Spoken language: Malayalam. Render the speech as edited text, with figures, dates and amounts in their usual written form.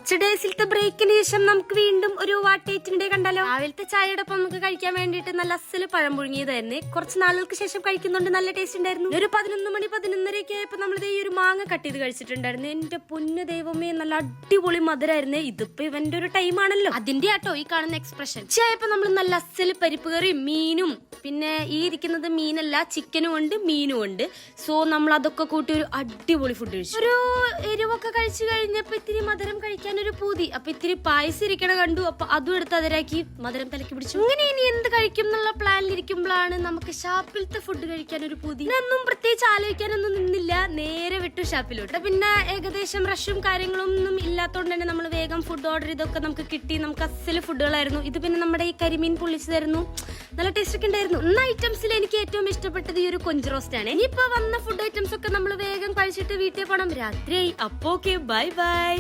കുറച്ച് ഡേയ്സിലത്തെ ബ്രേക്കിന് ശേഷം നമുക്ക് വീണ്ടും ഒരു വാട്ടേറ്റിന്റെ കണ്ടാലോ. രാവിലത്തെ ചായയുടെ ഒപ്പം നമുക്ക് കഴിക്കാൻ വേണ്ടിയിട്ട് നല്ല അസല് പഴം പുഴുങ്ങിയതായിരുന്നു. കുറച്ച് നാളുകൾക്ക് ശേഷം കഴിക്കുന്നുണ്ട്, നല്ല ടേസ്റ്റ് ഉണ്ടായിരുന്നു. ഒരു 11 മണി 11:30 ആയപ്പോ നമ്മളിത് ഈ ഒരു മാങ്ങ കട്ട് ചെയ്ത് കഴിച്ചിട്ടുണ്ടായിരുന്നു. എന്റെ പൊന്നു ദൈവമേ, നല്ല അടിപൊളി മധുരായിരുന്നു. ഇതിപ്പോ ഇവന്റെ ഒരു ടൈം ആണല്ലോ, അതിന്റെ ആട്ടോ ഈ കാണുന്ന എക്സ്പ്രഷൻ. ചായപ്പോ നമ്മൾ നല്ല അസല് പരിപ്പ് കറിയും മീനും, പിന്നെ ഈ ഇരിക്കുന്നത് മീനല്ല, ചിക്കനും ഉണ്ട് മീനും ഉണ്ട്. സോ നമ്മൾ അതൊക്കെ കൂട്ടി ഒരു അടിപൊളി ഫുഡ് കഴിച്ചു. ഒരു എരിവൊക്കെ കഴിച്ചു കഴിഞ്ഞപ്പോ ഇത്തിരി മധുരം കഴിക്കാൻ ഒരു പൂതി. അപ്പൊ ഇത്തിരി പായസം ഇരിക്കണ കണ്ടു, അപ്പൊ അതും എടുത്ത് അതിരാക്കി മധുരം തലക്കി പിടിച്ചു. ഇങ്ങനെ ഇനി എന്ത് കഴിക്കും എന്നുള്ള പ്ലാനിലിരിക്കുമ്പോഴാണ് നമുക്ക് ഷാപ്പിലത്തെ ഫുഡ് കഴിക്കാൻ ഒരു പൂതി. ഒന്നും പ്രത്യേകിച്ച് ആലോചിക്കാനൊന്നും നിന്നില്ല, നേരെ വിട്ടു ഷാപ്പിലോട്ട്. പിന്നെ ഏകദേശം റഷും കാര്യങ്ങളൊന്നും ഇല്ലാത്തതുകൊണ്ട് തന്നെ നമ്മൾ വേഗം ഫുഡ് ഓർഡർ ചെയ്തൊക്കെ നമുക്ക് കിട്ടി. നമുക്ക് അസല് ഫുഡുകളായിരുന്നു ഇത്. പിന്നെ നമ്മുടെ ഈ കരിമീൻ പൊള്ളിച്ചതായിരുന്നു, നല്ല ടേസ്റ്റ് ഒക്കെ ഉണ്ടായിരുന്നു. ഇന്ന് ഐറ്റംസിൽ എനിക്ക് ഏറ്റവും ഇഷ്ടപ്പെട്ടത് ഈ ഒരു കൊഞ്ച് റോസ്റ്റ് ആണ്. ഇനിയിപ്പോ വന്ന ഫുഡ് ഐറ്റംസ് ഒക്കെ നമ്മൾ വേഗം കഴിച്ചിട്ട് വീട്ടിൽ പോകണം, രാത്രിയായി. അപ്പോ ഓക്കെ, ബൈ ബൈ.